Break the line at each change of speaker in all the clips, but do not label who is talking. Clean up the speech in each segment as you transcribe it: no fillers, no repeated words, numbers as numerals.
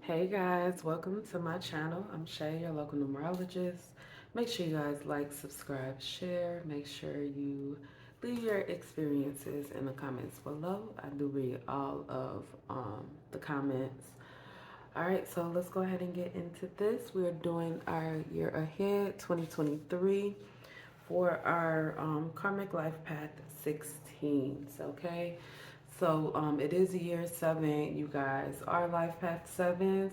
Hey guys, welcome to my channel. I'm Shay, your local numerologist. Make sure you guys like, subscribe, share. Make sure you leave your experiences in the comments below. I do read all of the comments. All right, so let's go ahead and get into this. We're doing our year ahead 2023 for our Karmic Life Path 16s, okay? So it is a year 7. You guys are Life Path 7s.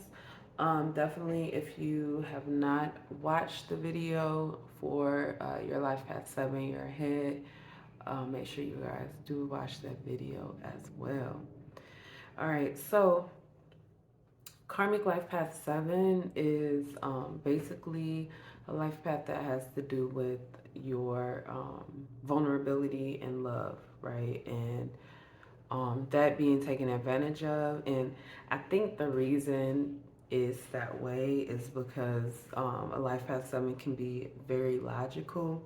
Definitely, if you have not watched the video for your Life Path 7, your ahead, make sure you guys do watch that video as well. All right, so Karmic Life Path 7 is basically a life path that has to do with your vulnerability and love, right? And that being taken advantage of. And I think the reason is that way is because a life path 7 can be very logical,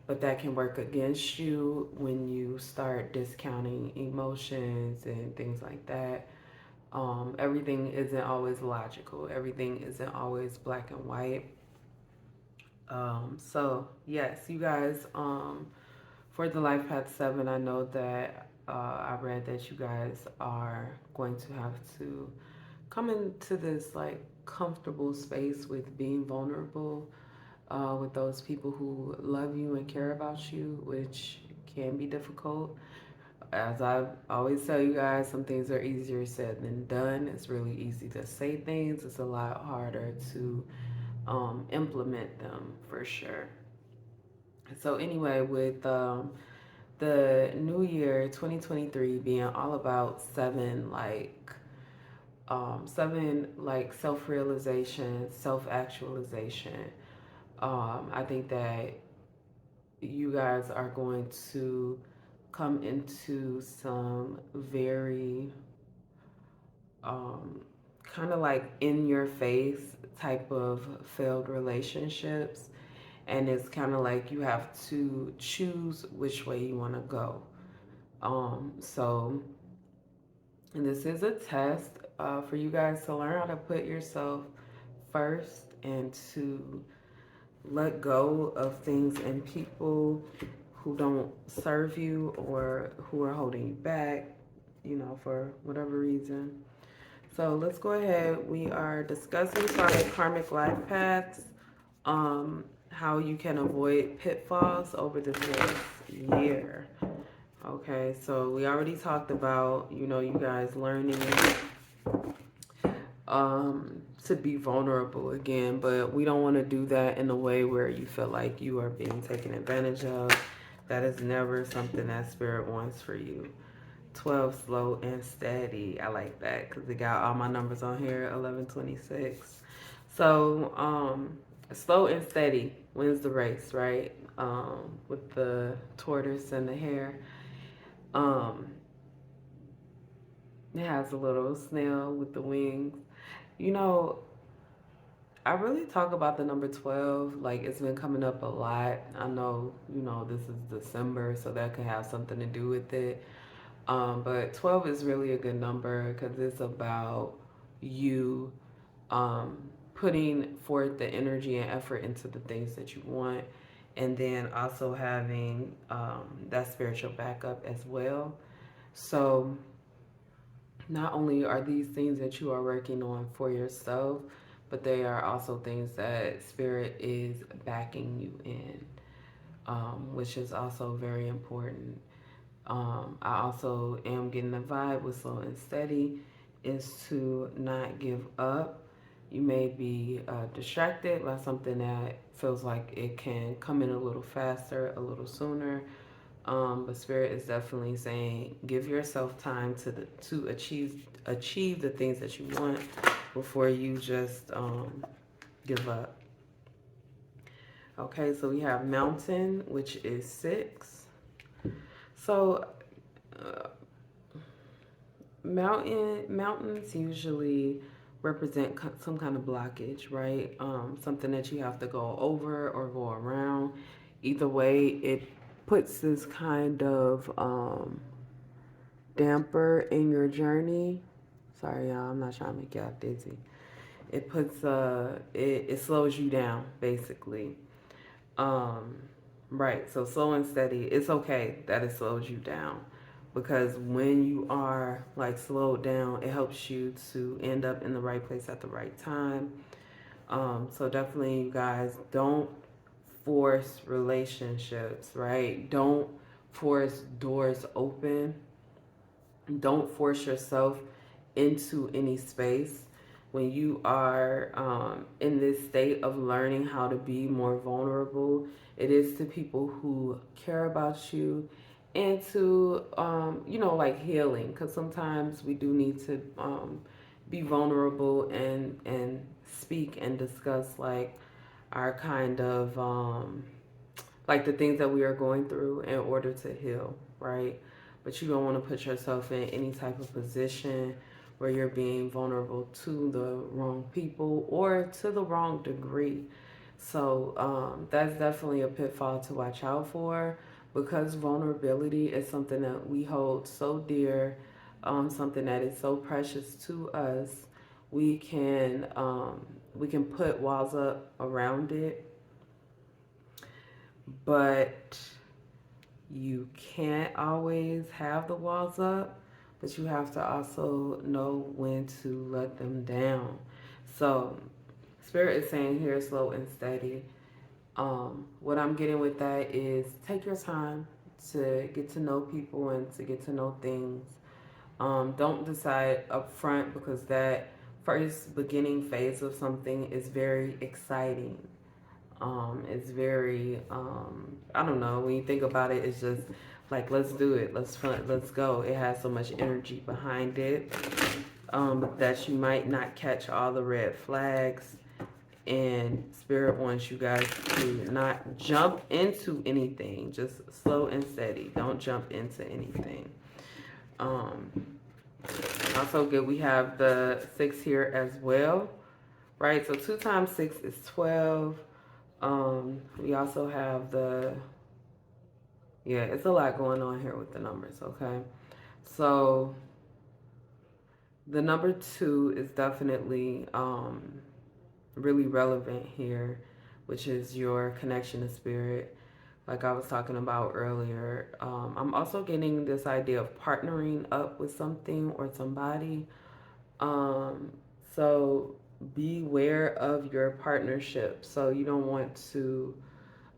but that can work against you when you start discounting emotions and things like that. Everything isn't always logical. Everything isn't always black and white. So yes, you guys, for the Life Path 7, I know that I read that you guys are going to have to come into this like comfortable space with being vulnerable with those people who love you and care about you, which can be difficult. As I always tell you guys, some things are easier said than done. It's really easy to say things, it's a lot harder to implement them for sure. So, anyway, with the new year 2023 being all about seven like self-realization, self-actualization, I think that you guys are going to come into some very um, kind of like in your face type of failed relationships. And it's kind of like you have to choose which way you want to go. So, and this is a test for you guys to learn how to put yourself first and to let go of things and people who don't serve you or who are holding you back, for whatever reason. So let's go ahead. We are discussing karmic life paths, how you can avoid pitfalls over this next year. Okay, so we already talked about, you guys learning to be vulnerable again, but we don't want to do that in a way where you feel like you are being taken advantage of. That is never something that spirit wants for you. 12, slow and steady. I like that because it got all my numbers on here, 1126. So, slow and steady wins the race, right? With the tortoise and the hare. Um, it has a little snail with the wings. You know, I really talk about the number 12. Like, it's been coming up a lot. I know, this is December, so that could have something to do with it. But 12 is really a good number because it's about you putting forth the energy and effort into the things that you want, and then also having that spiritual backup as well. So, not only are these things that you are working on for yourself, but they are also things that Spirit is backing you in, which is also very important. I also am getting the vibe with slow and steady is to not give up. You may be distracted by something that feels like it can come in a little faster, a little sooner. But Spirit is definitely saying, give yourself time to achieve the things that you want before you just give up. Okay, so we have Mountain, which is 6. So mountains usually represent some kind of blockage, right? Something that you have to go over or go around. Either way, it puts this kind of damper in your journey. Sorry, y'all. I'm not trying to make y'all dizzy. It puts it slows you down basically. Um, right. So slow and steady. It's okay that it slows you down because when you are like slowed down, it helps you to end up in the right place at the right time. So definitely, you guys, don't force relationships, right? Don't force doors open. Don't force yourself into any space. When you are in this state of learning how to be more vulnerable, it is to people who care about you and to, like healing. Because sometimes we do need to be vulnerable and speak and discuss like our kind of like the things that we are going through in order to heal, right? But you don't want to put yourself in any type of position where you're being vulnerable to the wrong people or to the wrong degree. So that's definitely a pitfall to watch out for because vulnerability is something that we hold so dear, something that is so precious to us. We can we can put walls up around it, but you can't always have the walls up, but you have to also know when to let them down. So, Spirit is saying here slow and steady. What I'm getting with that is take your time to get to know people and to get to know things. Don't decide up front because that first beginning phase of something is very exciting. It's very I don't know, when you think about it, it's just like let's do it, let's go. It has so much energy behind it that you might not catch all the red flags, and Spirit wants you guys to not jump into anything, just slow and steady. Don't jump into anything. um Also good, we have the 6 here as well, right? So 2 times 6 is 12. We also have yeah, it's a lot going on here with the numbers, okay? So the number 2 is definitely really relevant here, which is your connection to spirit, like I was talking about earlier. I'm also getting this idea of partnering up with something or somebody. Um, so beware of your partnership. So you don't want to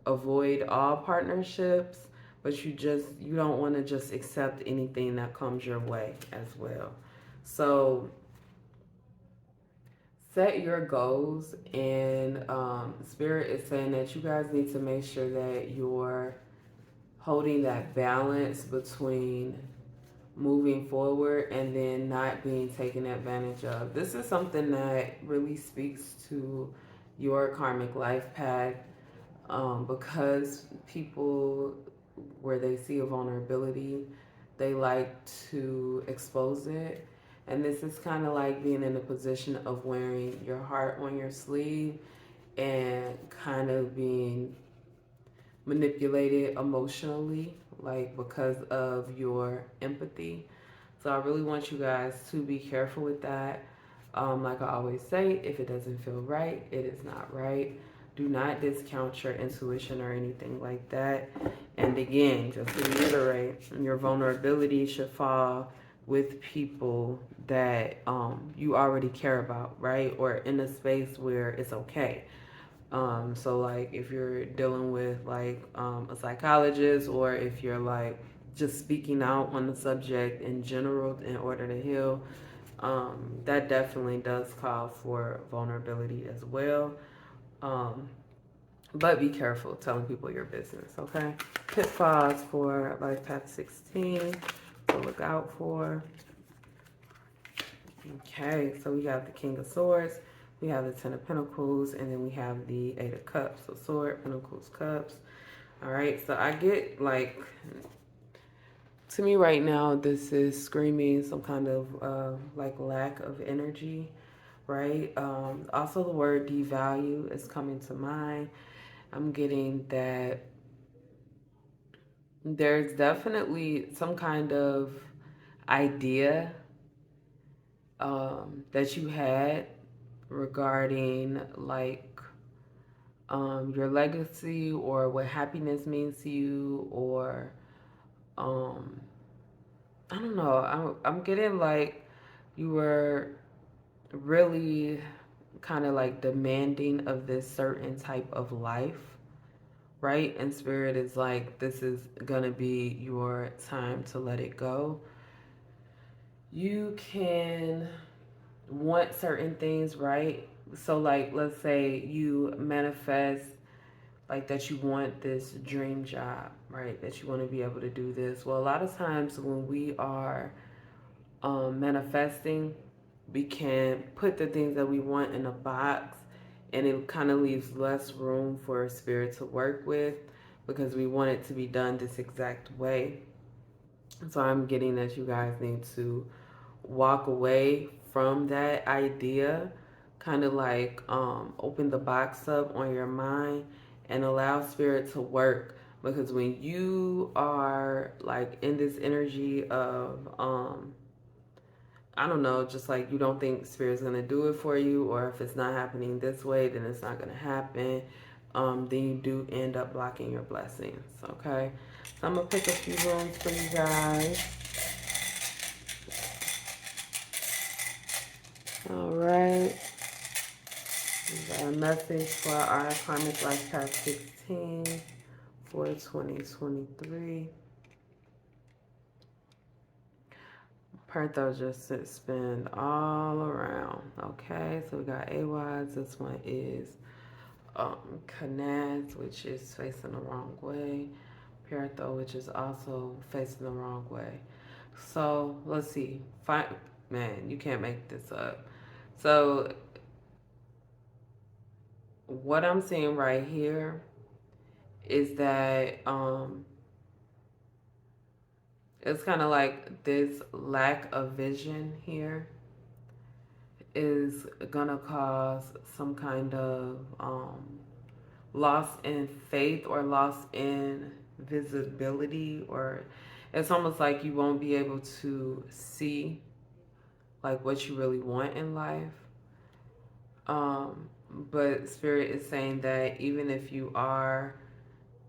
avoid all partnerships, but you don't want to just accept anything that comes your way as well. So set your goals, and Spirit is saying that you guys need to make sure that you're holding that balance between moving forward and then not being taken advantage of. This is something that really speaks to your karmic life path, because people, where they see a vulnerability, they like to expose it. And this is kind of like being in a position of wearing your heart on your sleeve and kind of being manipulated emotionally, like because of your empathy. So I really want you guys to be careful with that. Like I always say, if it doesn't feel right, it is not right. Do not discount your intuition or anything like that. And again, just to reiterate, your vulnerability should fall with people that you already care about, right? Or in a space where it's okay. So like if you're dealing with like a psychologist, or if you're like just speaking out on the subject in general in order to heal, that definitely does call for vulnerability as well. Um, but be careful telling people your business, okay? Pitfalls for Life Path 16 to look out for. Okay, so we have the King of Swords, we have the Ten of Pentacles, and then we have the Eight of Cups. So Sword, Pentacles, Cups. All right, so I get like, to me right now, this is screaming some kind of like lack of energy, right? Also, the word devalue is coming to mind. I'm getting that there's definitely some kind of idea that you had regarding like your legacy or what happiness means to you, or um, I don't know. I'm getting like you were really kind of like demanding of this certain type of life, right? And spirit is like, this is gonna be your time to let it go. You can want certain things, right? So, like, let's say you manifest like that you want this dream job, right? That you want to be able to do this. Well, a lot of times when we are manifesting, we can put the things that we want in a box, and it kind of leaves less room for spirit to work with because we want it to be done this exact way. So I'm getting that you guys need to walk away from that idea, kind of like open the box up on your mind and allow spirit to work, because when you are like in this energy of I don't know, just like you don't think spirit's gonna do it for you, or if it's not happening this way, then it's not gonna happen. Then you do end up blocking your blessings. Okay, so I'm gonna pick a few rooms for you guys. All right, we got a message for our Karmic Life Path 16 for 2023. Pertho just spin all around. Okay, so we got AWADs. This one is Canaz, which is facing the wrong way. Pertho, which is also facing the wrong way. So let's see. Man, you can't make this up. So what I'm seeing right here is that it's kind of like this lack of vision here is gonna cause some kind of loss in faith or loss in visibility, or it's almost like you won't be able to see like what you really want in life. But spirit is saying that even if you are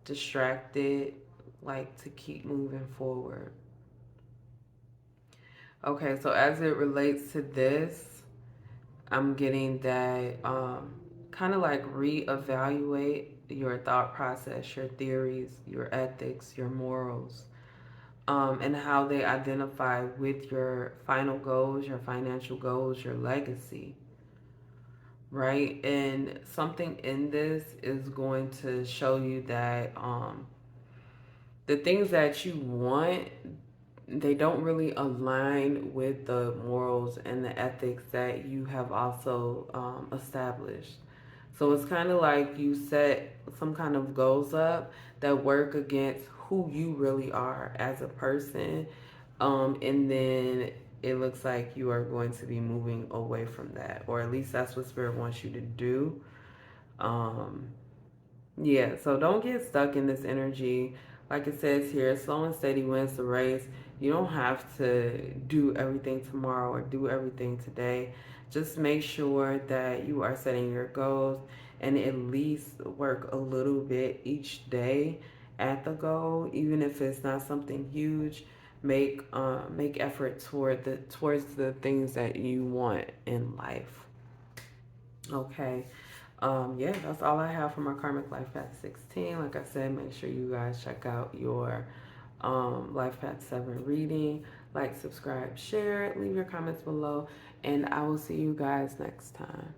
distracted, like to keep moving forward. Okay, so as it relates to this, I'm getting that kind of like reevaluate your thought process, your theories, your ethics, your morals, and how they identify with your final goals, your financial goals, your legacy, right? And something in this is going to show you that the things that you want, they don't really align with the morals and the ethics that you have also established. So it's kind of like you set some kind of goals up that work against who you really are as a person. And then it looks like you are going to be moving away from that, or at least that's what Spirit wants you to do. Um, yeah, so don't get stuck in this energy. Like it says here, slow and steady wins the race. You don't have to do everything tomorrow or do everything today. Just make sure that you are setting your goals and at least work a little bit each day at the goal, even if it's not something huge. Make effort towards the things that you want in life. Okay. Yeah, that's all I have for my Karmic Life Path 16. Like I said, make sure you guys check out your Life Path 7 reading. Like, subscribe, share, leave your comments below, and I will see you guys next time.